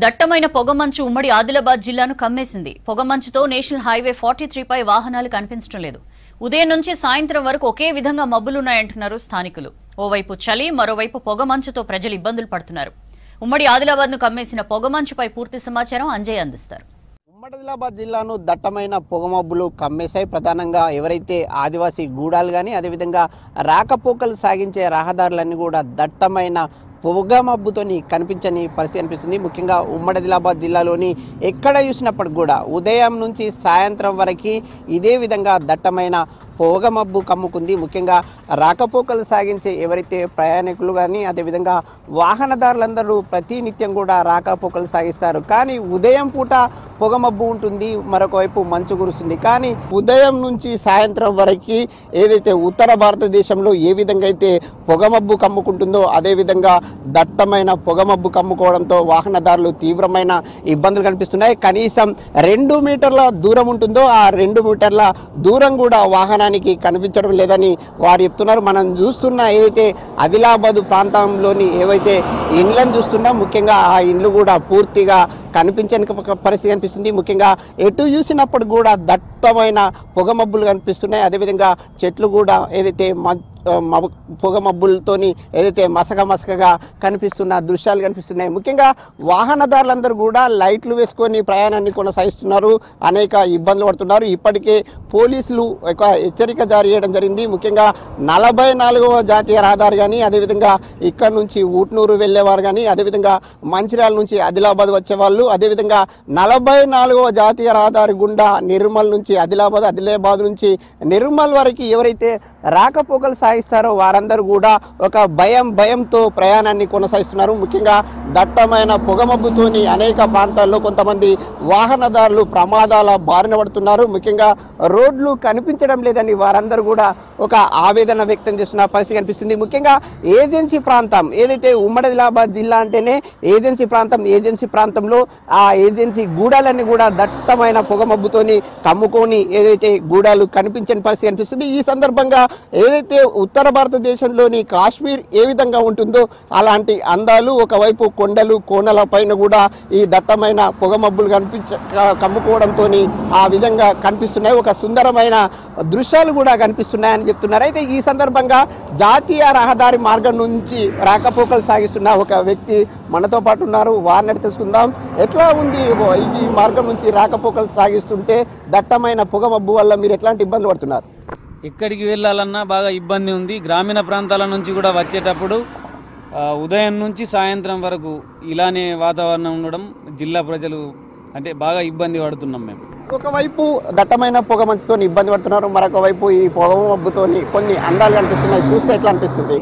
దట్టమైన పొగమంచు ఉమ్మడి ఆదిలాబాద్ జిల్లాను కమ్మేసింది. పొగమంచుతో నేషనల్ హైవే 43 పై వాహనాలు కనిపించడం లేదు. ఉదయం నుంచి సాయంత్రం వరకు ఒకే విధంగా మబ్బులున్నాయంటున్నారు స్థానికులు. ఓవైపు చలి, మరోవైపు పొగమంచుతో ప్రజలు ఇబ్బందులు పడుతున్నారు. ఉమ్మడి ఆదిలాబాద్ ను కమ్మేసిన పొగమంచుపై పూర్తి సమాచారం అంజయ్ అందిస్తారు. ఉమ్మడి ఆదిలాబాద్ జిల్లాను దట్టమైన పొగమబ్బులు కమ్మేశాయి. ప్రధానంగా ఎవరైతే ఆదివాసీ గూడాలు కానీ అదేవిధంగా రాకపోకలు సాగించే రహదారులన్నీ కూడా దట్టమైన పొగమబ్బుతోని కనిపించని పరిస్థితి అనిపిస్తుంది. ముఖ్యంగా ఉమ్మడి ఆదిలాబాద్ జిల్లాలోని ఎక్కడ చూసినప్పటికి కూడా ఉదయం నుంచి సాయంత్రం వరకు ఇదే విధంగా దట్టమైన పొగమబ్బు కమ్ముకుంది. ముఖ్యంగా రాకపోకలు సాగించే ఎవరైతే ప్రయాణికులు కానీ అదేవిధంగా వాహనదారులందరూ ప్రతినిత్యం కూడా రాకపోకలు సాగిస్తారు. కానీ ఉదయం పూట పొగమబ్బు ఉంటుంది, మరొక వైపు మంచు కురుస్తుంది. కానీ ఉదయం నుంచి సాయంత్రం వరకు ఏదైతే ఉత్తర భారతదేశంలో ఏ విధంగా అయితే పొగమబ్బు కమ్ముకుంటుందో అదేవిధంగా దట్టమైన పొగమబ్బు కమ్ముకోవడంతో వాహనదారులు తీవ్రమైన ఇబ్బందులు కనిపిస్తున్నాయి. కనీసం 2 మీటర్ల దూరం ఉంటుందో ఆ 2 మీటర్ల దూరం కూడా వాహనానికి కనిపించడం లేదని వారు చెప్తున్నారు. మనం చూస్తున్న ఏదైతే ఆదిలాబాద్ ప్రాంతంలోని ఏవైతే ఇండ్లను చూస్తున్నాం, ముఖ్యంగా ఆ ఇండ్లు కూడా పూర్తిగా కనిపించని పరిస్థితి కనిపిస్తుంది. ముఖ్యంగా ఎటు చూసినప్పుడు కూడా దట్టమైన పొగమబ్బులు కనిపిస్తున్నాయి. అదేవిధంగా చెట్లు కూడా ఏదైతే పొగమబ్బులతోని ఏదైతే మసకగా కనిపిస్తున్న దృశ్యాలు కనిపిస్తున్నాయి. ముఖ్యంగా వాహనదారులందరూ కూడా లైట్లు వేసుకొని ప్రయాణాన్ని కొనసాగిస్తున్నారు, అనేక ఇబ్బందులు పడుతున్నారు. ఇప్పటికే పోలీసులు ఒక హెచ్చరిక జారీ చేయడం జరిగింది. ముఖ్యంగా 44వ జాతీయ రహదారి కానీ అదేవిధంగా ఇక్కడ నుంచి ఊట్నూరు వెళ్ళేవారు కానీ అదేవిధంగా మంచిర్యాల నుంచి ఆదిలాబాద్ వచ్చేవాళ్ళు అదేవిధంగా 44వ జాతీయ రహదారి గుండా నిర్మల్ నుంచి ఆదిలాబాద్ నుంచి నిర్మల్ వరకు ఎవరైతే రాకపోకలు సాగిస్తారో వారందరూ కూడా ఒక భయంతో ప్రయాణాన్ని కొనసాగిస్తున్నారు. ముఖ్యంగా దట్టమైన పొగమబ్బుతోని అనేక ప్రాంతాల్లో కొంతమంది వాహనదారులు ప్రమాదాల బారిన పడుతున్నారు. ముఖ్యంగా రోడ్లు కనిపించడం లేదని వారందరూ కూడా ఒక ఆవేదన వ్యక్తం చేస్తున్న పరిస్థితి కనిపిస్తుంది. ముఖ్యంగా ఏజెన్సీ ప్రాంతం ఏదైతే ఉమ్మడి ఆదిలాబాద్ జిల్లా అంటేనే ఏజెన్సీ ప్రాంతంలో ఆ ఏజెన్సీ గూడాలన్నీ కూడా దట్టమైన పొగమబ్బుతోని కమ్ముకొని ఏదైతే గూడాలు కనిపించని పరిస్థితి కనిపిస్తుంది. ఈ సందర్భంగా ఏదైతే ఉత్తర భారతదేశంలోని కాశ్మీర్ ఏ విధంగా ఉంటుందో అలాంటి అందాలు ఒకవైపు కొండలు కోనల పైన కూడా ఈ దట్టమైన పొగమబ్బులు కమ్ముకోవడంతో ఆ విధంగా కనిపిస్తున్నాయి. ఒక సుందరమైన దృశ్యాలు కూడా కనిపిస్తున్నాయని చెప్తున్నారు. అయితే ఈ సందర్భంగా జాతీయ రహదారి మార్గం నుంచి రాకపోకలు సాగిస్తున్న ఒక వ్యక్తి మనతో పాటు ఉన్నారు. వారిని తెలుసుకుందాం. ఎట్లా ఉంది ఈ మార్గం నుంచి రాకపోకలు సాగిస్తుంటే దట్టమైన పొగమబ్బు వల్ల మీరు ఎట్లాంటి ఇబ్బందులు పడుతున్నారు? ఎక్కడికి వెళ్ళాలన్నా బాగా ఇబ్బంది ఉంది. గ్రామీణ ప్రాంతాల నుంచి కూడా వచ్చేటప్పుడు ఉదయం నుంచి సాయంత్రం వరకు ఇలానే వాతావరణం ఉండడం జిల్లా ప్రజలు అంటే బాగా ఇబ్బంది పడుతున్నాం మేము. ఒకవైపు దట్టమైన పొగ మంచుతో ఇబ్బంది పడుతున్నారు, మరొక వైపు ఈ పొగ మబ్బుతో కొన్ని అందాలు కనిపిస్తున్నాయి. చూస్తే ఎట్లా అనిపిస్తుంది?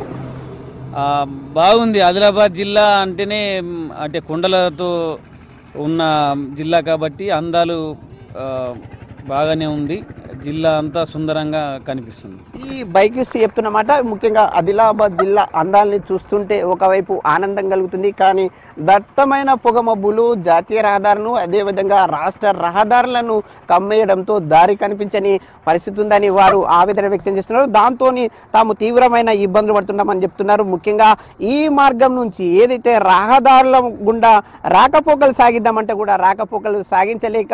బాగుంది. ఆదిలాబాద్ జిల్లా అంటేనే అంటే కొండలతో ఉన్న జిల్లా కాబట్టి అందాలు బాగానే ఉంది. జిల్లా అంతా సుందరంగా కనిపిస్తుంది. ఈ బైకిస్ట్ చెప్తున్నమాట ముఖ్యంగా ఆదిలాబాద్ జిల్లా అందాలని చూస్తుంటే ఒకవైపు ఆనందం కలుగుతుంది. కానీ దట్టమైన పొగమబ్బులు జాతీయ రహదారులను అదేవిధంగా రాష్ట్ర రహదారులను కమ్మేయడంతో దారి కనిపించని పరిస్థితి ఉందని వారు ఆవేదన వ్యక్తం చేస్తున్నారు. దాంతో తాము తీవ్రమైన ఇబ్బందులు పడుతున్నామని చెప్తున్నారు. ముఖ్యంగా ఈ మార్గం నుంచి ఏదైతే రహదారుల గుండా రాకపోకలు సాగిద్దామంటే కూడా రాకపోకలు సాగించలేక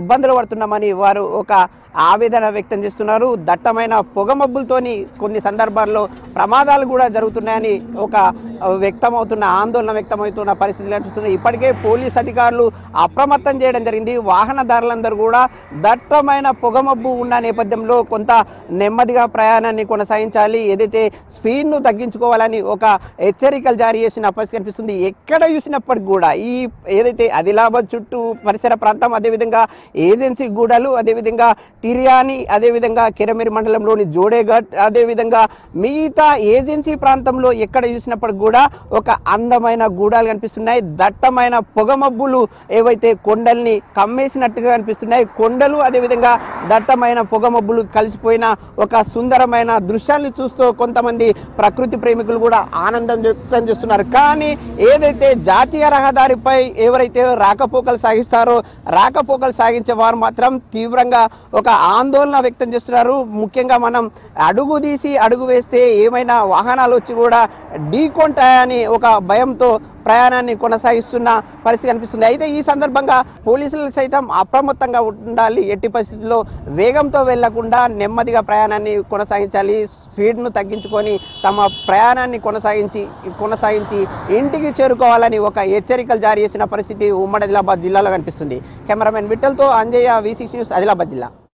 ఇబ్బందులు పడుతున్నామని వారు ఒక ఆవేదన వ్యక్తం చేస్తున్నారు. దట్టమైన పొగమబ్బులతోని కొన్ని సందర్భాల్లో ప్రమాదాలు కూడా జరుగుతున్నాయని ఒక ఆందోళన వ్యక్తమవుతున్న పరిస్థితి కనిపిస్తుంది. ఇప్పటికే పోలీస్ అధికారులు అప్రమత్తం చేయడం జరిగింది. వాహనదారులందరూ కూడా దట్టమైన పొగమబ్బు ఉన్న నేపథ్యంలో కొంత నెమ్మదిగా ప్రయాణాన్ని కొనసాగించాలి, ఏదైతే స్పీడ్ను తగ్గించుకోవాలని ఒక హెచ్చరికలు జారీ చేసిన పరిస్థితి కనిపిస్తుంది. ఎక్కడ చూసినప్పటికి కూడా ఈ ఏదైతే ఆదిలాబాద్ చుట్టూ పరిసర ప్రాంతం అదేవిధంగా ఏజెన్సీ గూడలు అదేవిధంగా తిర్యాని అదేవిధంగా కెరమెరి మండలంలోని జోడేఘట్ అదేవిధంగా మిగతా ఏజెన్సీ ప్రాంతంలో ఎక్కడ చూసినప్పటికి కూడా ఒక అందమైన గూడాలు కనిపిస్తున్నాయి. దట్టమైన పొగమబ్బులు ఏవైతే కొండల్ని కమ్మేసినట్టుగా కనిపిస్తున్నాయి. కొండలు అదేవిధంగా దట్టమైన పొగమబ్బులు కలిసిపోయిన ఒక సుందరమైన దృశ్యాన్ని చూస్తూ కొంతమంది ప్రకృతి ప్రేమికులు కూడా ఆనందం వ్యక్తం చేస్తున్నారు. కానీ ఏదైతే జాతీయ రహదారిపై ఎవరైతే రాకపోకలు సాగిస్తారో రాకపోకలు సాగించే వారు మాత్రం తీవ్రంగా ఒక ఆందోళన వ్యక్తం చేస్తున్నారు. ముఖ్యంగా మనం అడుగు తీసి అడుగు వేస్తే ఏమైనా వాహనాలు వచ్చి కూడా ఢీకొంటాయని ఒక భయంతో ప్రయాణాన్ని కొనసాగిస్తున్న పరిస్థితి కనిపిస్తుంది. అయితే ఈ సందర్భంగా పోలీసులు సైతం అప్రమత్తంగా ఉండాలి. ఎట్టి పరిస్థితుల్లో వేగంతో వెళ్లకుండా నెమ్మదిగా ప్రయాణాన్ని కొనసాగించాలి. స్పీడ్ను తగ్గించుకొని తమ ప్రయాణాన్ని కొనసాగించి ఇంటికి చేరుకోవాలని ఒక హెచ్చరికలు జారీ చేసిన పరిస్థితి ఉమ్మడి ఆదిలాబాద్ జిల్లాలో కనిపిస్తుంది. కెమెరామెన్ విఠల్తో అంజయ్య, V6 న్యూస్, ఆదిలాబాద్ జిల్లా.